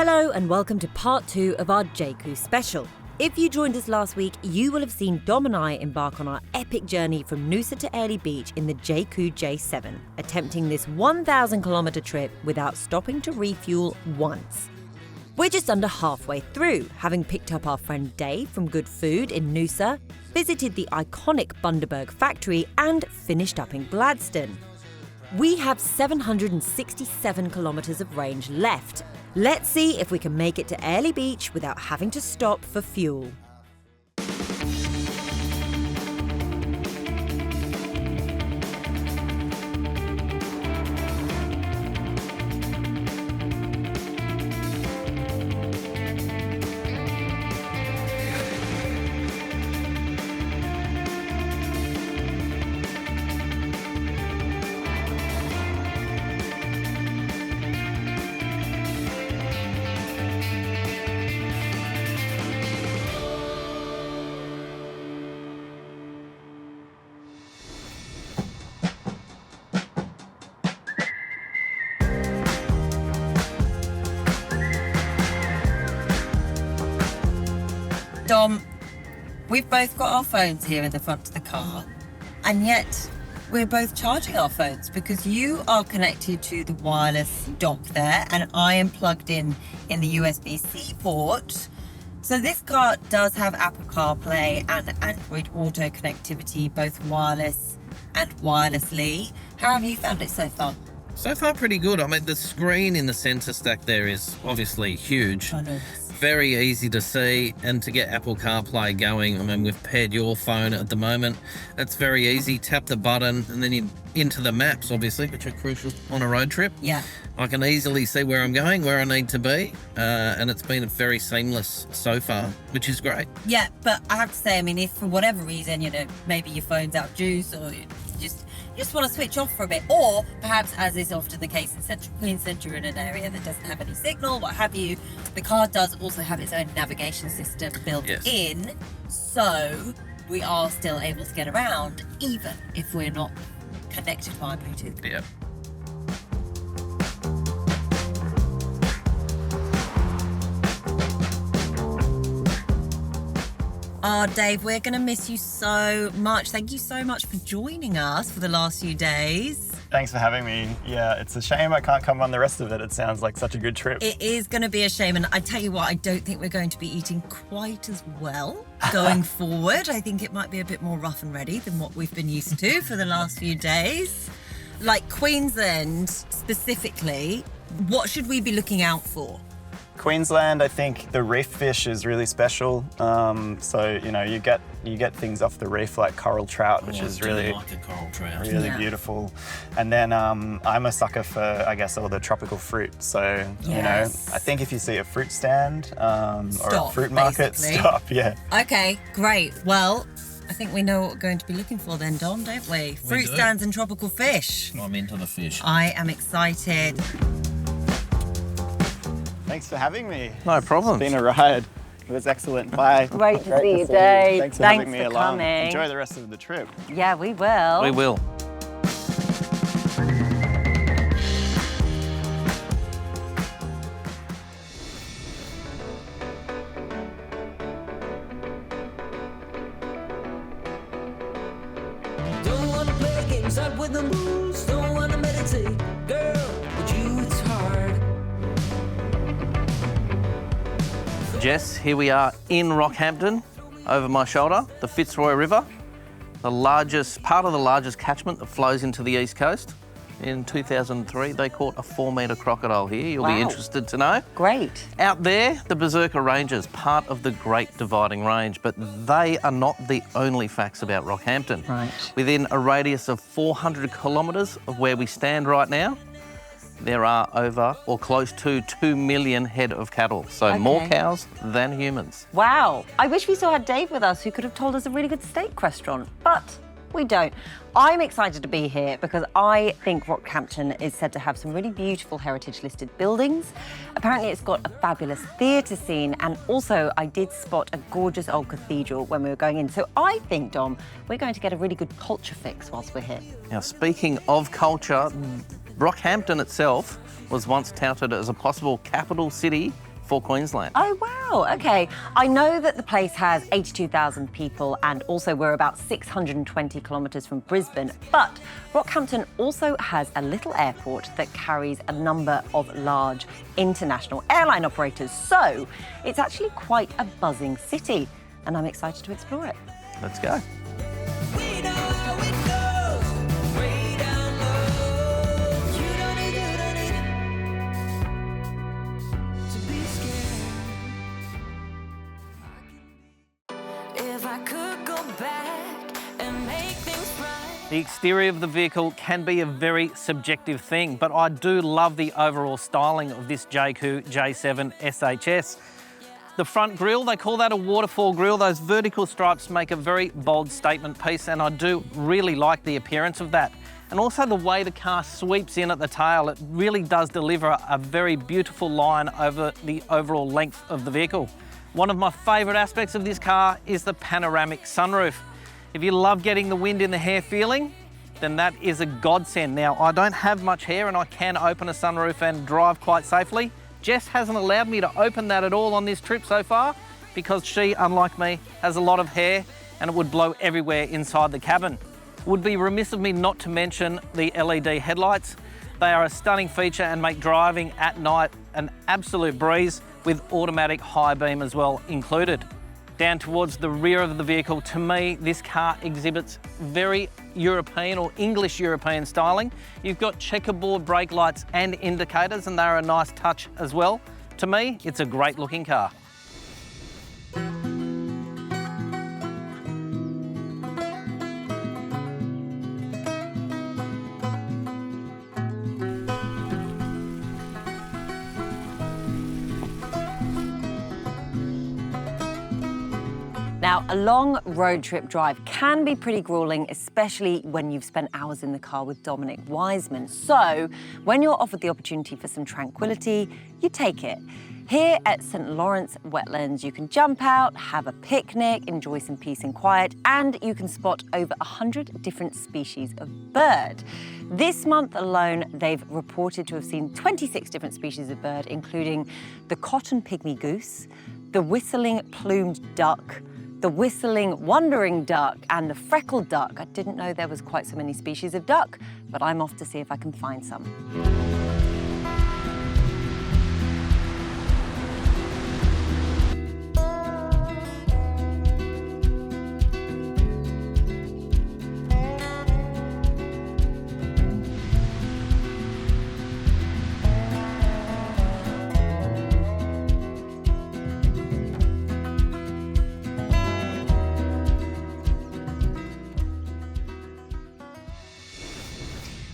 Hello and welcome to part 2 of our Jaecoo special. If you joined us last week, you will have seen Dom and I embark on our epic journey from Noosa to Airlie Beach in the Jaecoo J7, attempting this 1,000-kilometre trip without stopping to refuel once. We're just under halfway through, having picked up our friend Dave from Good Food in Noosa, visited the iconic Bundaberg factory and finished up in Gladstone. We have 767 kilometres of range left. Let's see if we can make it to Airlie Beach without having to stop for fuel. Dom, we've both got our phones here in the front of the car, and yet we're both charging our phones because you are connected to the wireless dock there and I am plugged in the USB-C port. So this car does have Apple CarPlay and Android Auto connectivity, both wireless and wirelessly. How have you found it so far? So far, pretty good. I mean, the screen in the centre stack there is obviously huge. I know. Very easy to see, and to get Apple CarPlay going, I mean, we've paired your phone at the moment. It's very easy. Tap the button and then you're into the maps, obviously, which are crucial on a road trip. Yeah. I can easily see where I'm going, where I need to be, and it's been very seamless so far, which is great. Yeah, but I have to say, I mean, if for whatever reason, you know, maybe your phone's out of juice or you just want to switch off for a bit, or perhaps, as is often the case in Central Queensland, you're in an area that doesn't have any signal, what have you, the car does also have its own navigation system built in, so we are still able to get around even if we're not connected via Bluetooth. Yeah. Oh, Dave, we're going to miss you so much. Thank you so much for joining us for the last few days. Thanks for having me. Yeah, it's a shame I can't come on the rest of it. It sounds like such a good trip. It is going to be a shame. And I tell you what, I don't think we're going to be eating quite as well going forward. I think it might be a bit more rough and ready than what we've been used to for the last few days. Like Queensland specifically, what should we be looking out for? Queensland, I think the reef fish is really special. So, you know, you get things off the reef like coral trout, which is really like a coral trout. Really beautiful. And then I'm a sucker for, I guess, all the tropical fruit. So, you know, I think if you see a fruit stand or a fruit market, stop. Yeah. Okay, great. Well, I think we know what we're going to be looking for then, Dom, don't we? Fruit stands and tropical fish. I'm into the fish. I am excited. Thanks for having me. No problem. It's been a ride. It was excellent. Bye. Great to see you, Dave. Thanks for having me along. Coming. Enjoy the rest of the trip. Yeah, we will. We will. Don't wanna play games out with the moves. Don't wanna meditate, girl. With you it's hard. Jess, here we are in Rockhampton. Over my shoulder, the Fitzroy River, part of the largest catchment that flows into the east coast. In 2003, they caught a 4-metre crocodile here. You'll be interested to know. Great. Out there, the Berserker Ranges, part of the Great Dividing Range, but they are not the only facts about Rockhampton. Right. Within a radius of 400 kilometres of where we stand right now, there are over or close to 2 million head of cattle. So more cows than humans. Wow. I wish we still had Dave with us who could have told us a really good steak restaurant, but we don't. I'm excited to be here because I think Rockhampton is said to have some really beautiful heritage-listed buildings. Apparently it's got a fabulous theatre scene, and also I did spot a gorgeous old cathedral when we were going in. So I think, Dom, we're going to get a really good culture fix whilst we're here. Now, speaking of culture, Rockhampton itself was once touted as a possible capital city for Queensland. Oh, wow, okay. I know that the place has 82,000 people and also we're about 620 kilometres from Brisbane, but Rockhampton also has a little airport that carries a number of large international airline operators. So it's actually quite a buzzing city and I'm excited to explore it. Let's go. We know how it goes, way down low. You don't need to be scared. If I could go back and make things right. The exterior of the vehicle can be a very subjective thing, but I do love the overall styling of this Jaecoo J7 SHS. The front grille, they call that a waterfall grille. Those vertical stripes make a very bold statement piece, and I do really like the appearance of that. And also the way the car sweeps in at the tail, it really does deliver a very beautiful line over the overall length of the vehicle. One of my favourite aspects of this car is the panoramic sunroof. If you love getting the wind in the hair feeling, then that is a godsend. Now, I don't have much hair and I can open a sunroof and drive quite safely. Jess hasn't allowed me to open that at all on this trip so far because she, unlike me, has a lot of hair and it would blow everywhere inside the cabin. Would be remiss of me not to mention the LED headlights. They are a stunning feature and make driving at night an absolute breeze with automatic high beam as well included. Down towards the rear of the vehicle, to me, this car exhibits very European or English European styling. You've got checkerboard brake lights and indicators, and they're a nice touch as well. To me, it's a great looking car. Now, a long road trip drive can be pretty grueling, especially when you've spent hours in the car with Dominic Wiseman. So, when you're offered the opportunity for some tranquility, you take it. Here at St. Lawrence Wetlands, you can jump out, have a picnic, enjoy some peace and quiet, and you can spot over 100 different species of bird. This month alone, they've reported to have seen 26 different species of bird, including the cotton pygmy goose, the whistling plumed duck, the whistling wandering duck and the freckled duck. I didn't know there was quite so many species of duck, but I'm off to see if I can find some.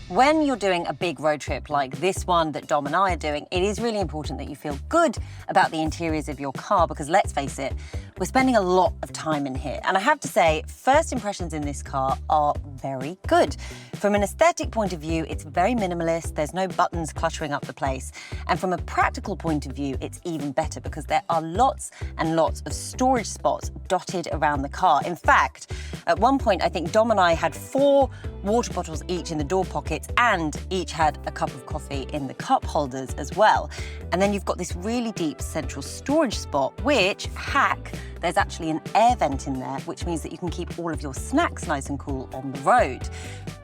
When you're doing a big road trip like this one that Dom and I are doing, it is really important that you feel good about the interiors of your car because let's face it, we're spending a lot of time in here. And I have to say, first impressions in this car are very good. From an aesthetic point of view, it's very minimalist. There's no buttons cluttering up the place. And from a practical point of view, it's even better because there are lots and lots of storage spots dotted around the car. In fact, at one point, I think Dom and I had 4 water bottles each in the door pockets and each had a cup of coffee in the cup holders as well. And then you've got this really deep central storage spot, which, hack, there's actually an air vent in there, which means that you can keep all of your snacks nice and cool on the road.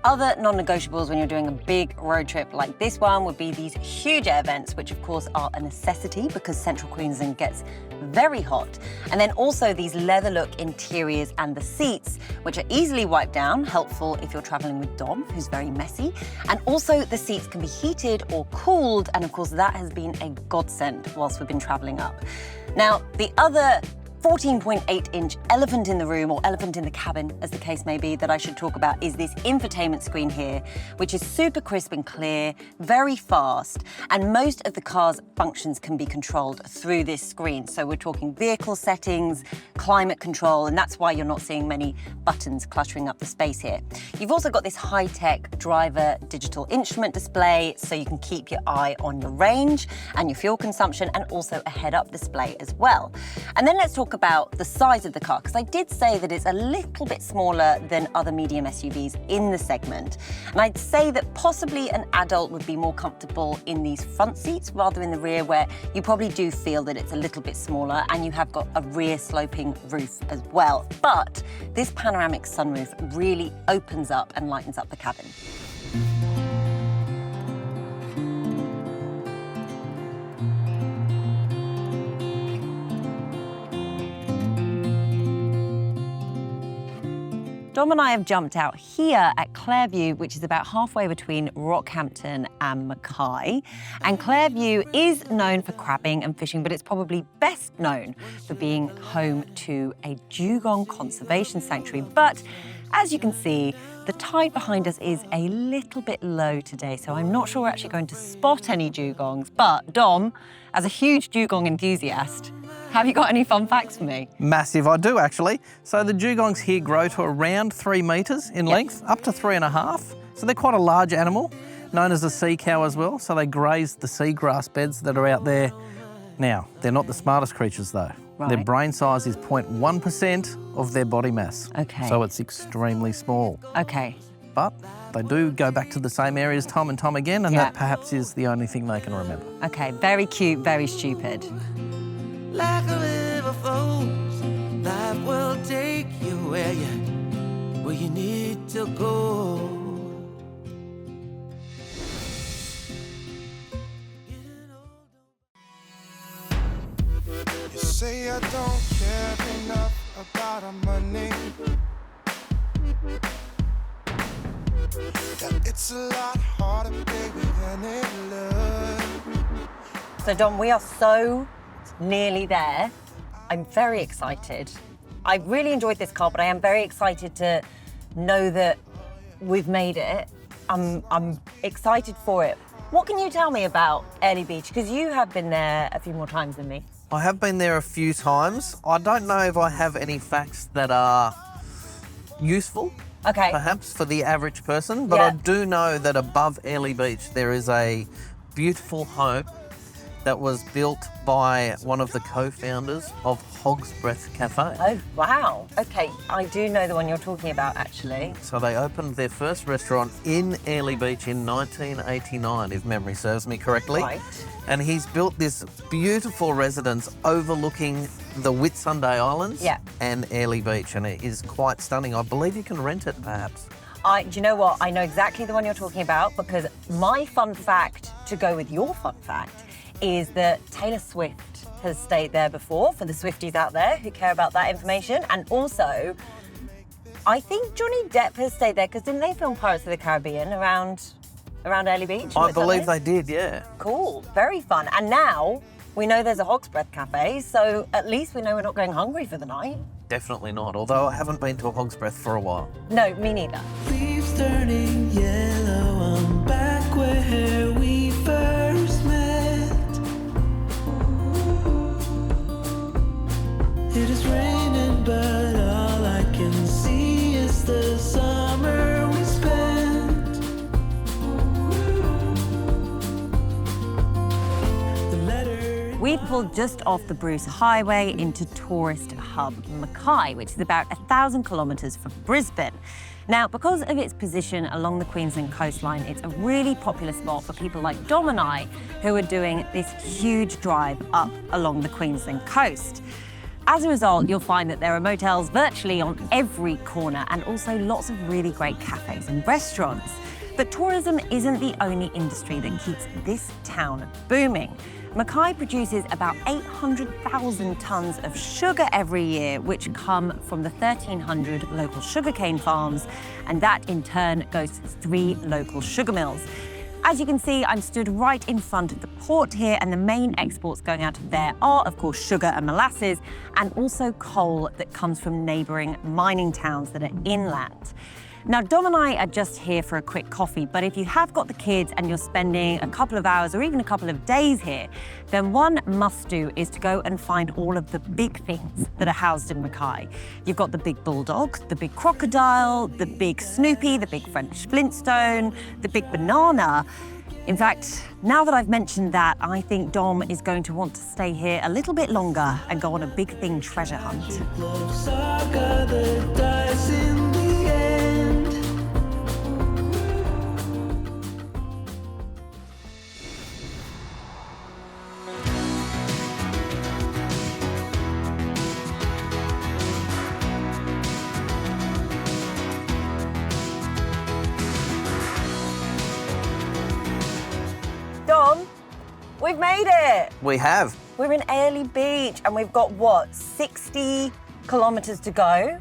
Other non-negotiables when you're doing a big road trip like this one would be these huge air vents, which of course are a necessity because central Queensland gets very hot. And then also these leather look interiors and the seats, which are easily wiped down, helpful if you're traveling with Dom, who's very messy. And also the seats can be heated or cooled. And of course that has been a godsend whilst we've been traveling up. Now, the other 14.8-inch elephant in the room, or elephant in the cabin, as the case may be, that I should talk about is this infotainment screen here, which is super crisp and clear, very fast, and most of the car's functions can be controlled through this screen. So we're talking vehicle settings, climate control, and that's why you're not seeing many buttons cluttering up the space here. You've also got this high-tech driver digital instrument display, so you can keep your eye on your range and your fuel consumption, and also a head-up display as well. And then let's talk talk about the size of the car, because I did say that it's a little bit smaller than other medium SUVs in the segment. And I'd say that possibly an adult would be more comfortable in these front seats rather in the rear, where you probably do feel that it's a little bit smaller, and you have got a rear sloping roof as well. But this panoramic sunroof really opens up and lightens up the cabin. Dom and I have jumped out here at Clairview, which is about halfway between Rockhampton and Mackay. And Clairview is known for crabbing and fishing, but it's probably best known for being home to a dugong conservation sanctuary. But as you can see, the tide behind us is a little bit low today, so I'm not sure we're actually going to spot any dugongs. But Dom, as a huge dugong enthusiast, have you got any fun facts for me? Massive, I do actually. So the dugongs here grow to around 3 metres in length, up to 3.5. So they're quite a large animal, known as a sea cow as well. So they graze the seagrass beds that are out there. Now, they're not the smartest creatures though. Right. Their brain size is 0.1% of their body mass. Okay. So it's extremely small. Okay. But they do go back to the same areas time and time again, and that perhaps is the only thing they can remember. Okay, very cute, very stupid. Like a river flows, life will take you where you need to go. You say I don't care enough about our money. That it's a lot harder, baby, than it looks. So Dom, we are so nearly there. I'm very excited. I really enjoyed this car, but I am very excited to know that we've made it. I'm excited for it. What can you tell me about Airlie Beach? Because you have been there a few more times than me. I have been there a few times. I don't know if I have any facts that are useful, perhaps, for the average person, but I do know that above Airlie Beach there is a beautiful home that was built by one of the co-founders of Hog's Breath Cafe. Oh, wow. Okay, I do know the one you're talking about, actually. So they opened their first restaurant in Airlie Beach in 1989, if memory serves me correctly. Right. And he's built this beautiful residence overlooking the Whitsunday Islands and Airlie Beach, and it is quite stunning. I believe you can rent it, perhaps. Do you know what? I know exactly the one you're talking about, because my fun fact to go with your fun fact is that Taylor Swift has stayed there before, for the Swifties out there who care about that information. And also, I think Johnny Depp has stayed there, because didn't they film Pirates of the Caribbean around Airlie Beach? I believe they did, yeah. Cool, very fun. And now we know there's a Hog's Breath Cafe, so at least we know we're not going hungry for the night. Definitely not, although I haven't been to a Hog's Breath for a while. No, me neither. Leaves turning yellow, I'm back where we first met. It is raining, but all I can see is the summer we spent. The letter. We pulled just off the Bruce Highway into tourist hub Mackay, which is about 1,000 kilometres from Brisbane. Now, because of its position along the Queensland coastline, it's a really popular spot for people like Dom and I, who are doing this huge drive up along the Queensland coast. As a result, you'll find that there are motels virtually on every corner, and also lots of really great cafes and restaurants. But tourism isn't the only industry that keeps this town booming. Mackay produces about 800,000 tonnes of sugar every year, which come from the 1,300 local sugarcane farms, and that in turn goes to 3 local sugar mills. As you can see, I'm stood right in front of the port here, and the main exports going out of there are, of course, sugar and molasses, and also coal that comes from neighbouring mining towns that are inland. Now, Dom and I are just here for a quick coffee, but if you have got the kids and you're spending a couple of hours or even a couple of days here, then one must-do is to go and find all of the big things that are housed in Mackay. You've got the big bulldog, the big crocodile, the big Snoopy, the big French Flintstone, the big banana. In fact, now that I've mentioned that, I think Dom is going to want to stay here a little bit longer and go on a big thing treasure hunt. Saga, the dice in the end. Dom, we've made it. We have. We're in Airlie Beach and we've got, what, 60 kilometres to go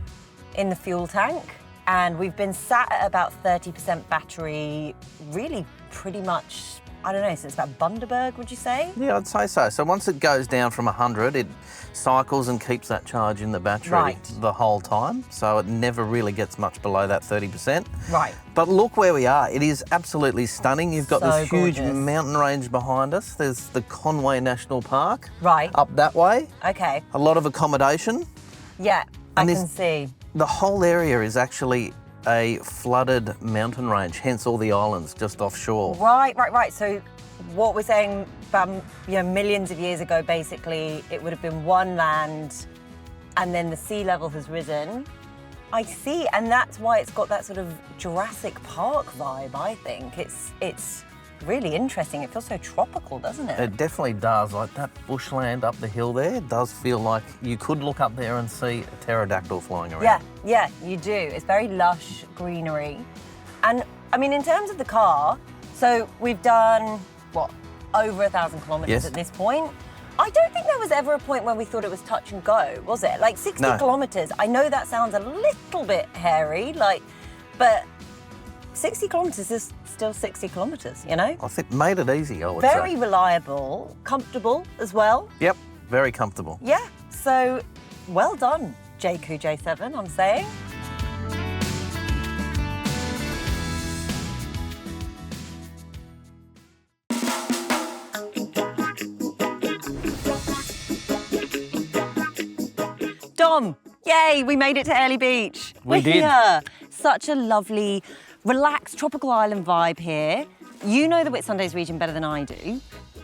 in the fuel tank. And we've been sat at about 30% battery, really pretty much, I don't know, since about Bundaberg, would you say? Yeah, I'd say so. So once it goes down from 100, it cycles and keeps that charge in the battery the whole time. So it never really gets much below that 30%. Right. But look where we are. It is absolutely stunning. You've got So this huge gorgeous. mountain range behind us. There's the Conway National Park. Right. Up that way. Okay. A lot of accommodation. Yeah, And I this- can see. The whole area is actually a flooded mountain range, hence all the islands just offshore. Right. So what we're saying about, millions of years ago, basically, it would have been one land and then the sea level has risen. I see, and that's why it's got that sort of Jurassic Park vibe, I think. It's really interesting. It feels so tropical, doesn't it? It definitely does. Like that bushland up the hill there does feel like you could look up there and see a pterodactyl flying around. Yeah, you do. It's very lush greenery. And I mean, in terms of the car, so we've done, what, over 1,000 kilometres Yes. at this point. I don't think there was ever a point where we thought it was touch and go, was it? Like 60 No. kilometres. I know that sounds a little bit hairy, but 60 kilometres is still 60 kilometres, you know? I think made it easy, I would Very say. reliable, comfortable as well. Yep, very comfortable. Yeah, so well done, Jaecoo J7, I'm saying. Dom, yay, we made it to Airlie Beach. We We're did. here. Such a lovely, relaxed tropical island vibe here. You know the Whitsundays region better than I do.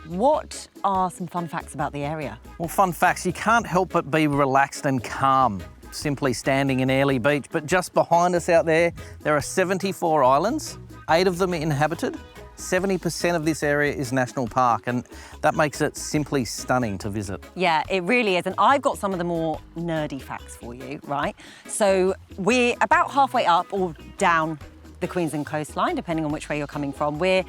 What are some fun facts about the area? Well, fun facts, you can't help but be relaxed and calm simply standing in Airlie Beach. But just behind us out there are 74 islands, 8 of them inhabited. 70% of this area is national park, and that makes it simply stunning to visit. Yeah, it really is. And I've got some of the more nerdy facts for you, right? So we're about halfway up or down the Queensland coastline, depending on which way you're coming from. We're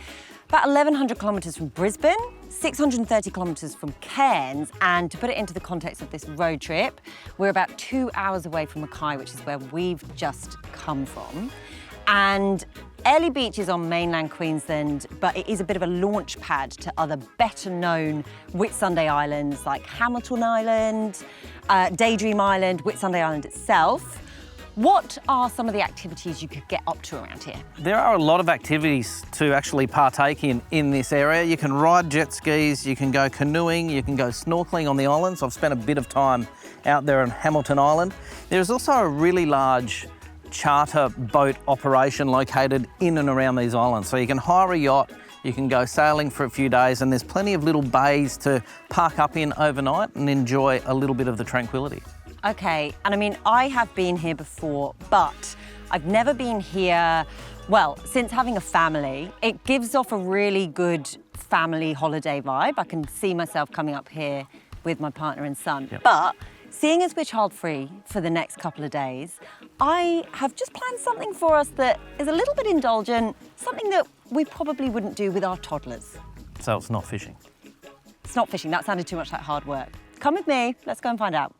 about 1,100 kilometres from Brisbane, 630 kilometres from Cairns, and to put it into the context of this road trip, we're about 2 hours away from Mackay, which is where we've just come from. And Airlie Beach is on mainland Queensland, but it is a bit of a launch pad to other better-known Whitsunday islands like Hamilton Island, Daydream Island, Whitsunday Island itself. What are some of the activities you could get up to around here? There are a lot of activities to actually partake in this area. You can ride jet skis, you can go canoeing, you can go snorkeling on the islands. I've spent a bit of time out there on Hamilton Island. There's also a really large charter boat operation located in and around these islands. So you can hire a yacht, you can go sailing for a few days, and there's plenty of little bays to park up in overnight and enjoy a little bit of the tranquility. Okay, and I mean, I have been here before, but I've never been here, well, since having a family. It gives off a really good family holiday vibe. I can see myself coming up here with my partner and son. Yep. But seeing as we're child-free for the next couple of days, I have just planned something for us that is a little bit indulgent, something that we probably wouldn't do with our toddlers. So it's not fishing. It's not fishing, that sounded too much like hard work. Come with me, let's go and find out.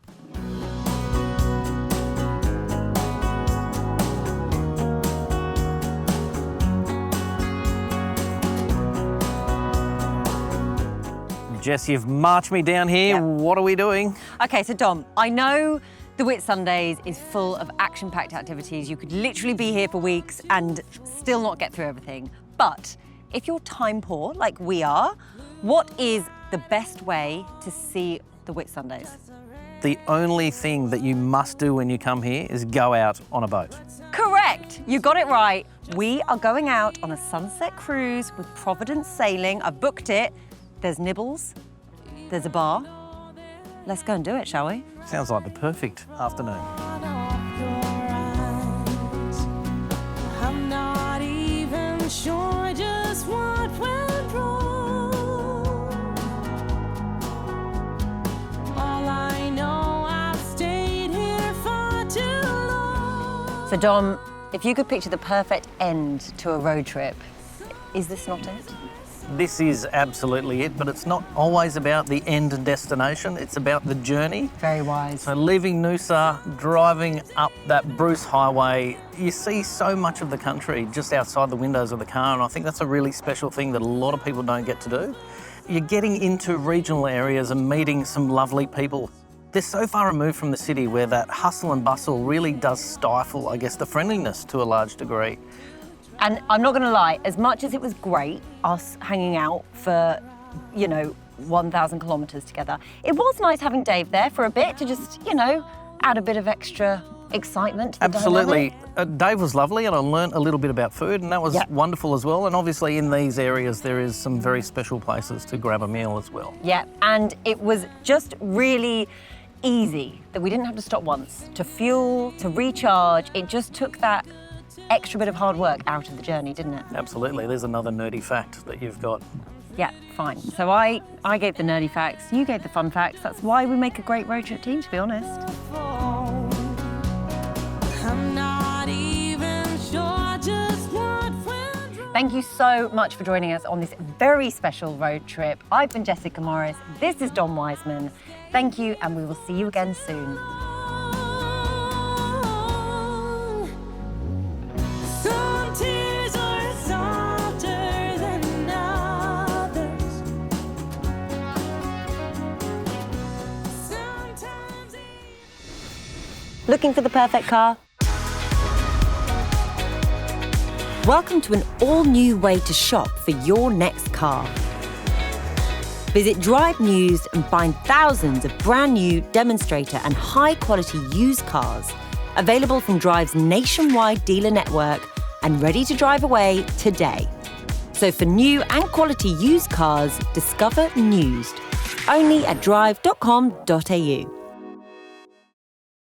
Jess, you've marched me down here. Yep. What are we doing? Okay, so Dom, I know the Whitsundays is full of action-packed activities. You could literally be here for weeks and still not get through everything. But if you're time poor, like we are, what is the best way to see the Whitsundays? The only thing that you must do when you come here is go out on a boat. Correct. correct. You got it right. We are going out on a sunset cruise with Providence Sailing. I've booked it. There's nibbles. There's a bar. Let's go and do it, shall we? Sounds like the perfect afternoon. I'm not even sure just what went wrong. All I know, I've stayed here for too long. So, Dom, if you could picture the perfect end to a road trip, is this not it? This is absolutely it, but it's not always about the end destination, it's about the journey. Very wise. So leaving Noosa, driving up that Bruce Highway, you see so much of the country just outside the windows of the car, and I think that's a really special thing that a lot of people don't get to do. You're getting into regional areas and meeting some lovely people. They're so far removed from the city where that hustle and bustle really does stifle, I guess, the friendliness to a large degree. And I'm not going to lie, as much as it was great, us hanging out for, 1,000 kilometres together, it was nice having Dave there for a bit to just, add a bit of extra excitement to the Absolutely. dynamic. Dave was lovely and I learnt a little bit about food and that was wonderful as well. And obviously in these areas there is some very special places to grab a meal as well. Yeah, and it was just really easy that we didn't have to stop once to fuel, to recharge. It just took that extra bit of hard work out of the journey, didn't it? Absolutely. There's another nerdy fact that you've got. Yeah, fine. So I gave the nerdy facts, you gave the fun facts. That's why we make a great road trip team, to be honest. I'm not even sure just what went wrong. Thank you so much for joining us on this very special road trip. I've been Jaecoo. This is Dom Wiseman. Thank you, and we will see you again soon. Some tears are softer than others. Sometimes Looking for the perfect car? Welcome to an all-new way to shop for your next car. Visit Drive News and find thousands of brand new demonstrator and high-quality used cars available from Drive's nationwide dealer network and ready to drive away today. So for new and quality used cars, discover Newsed, only at drive.com.au.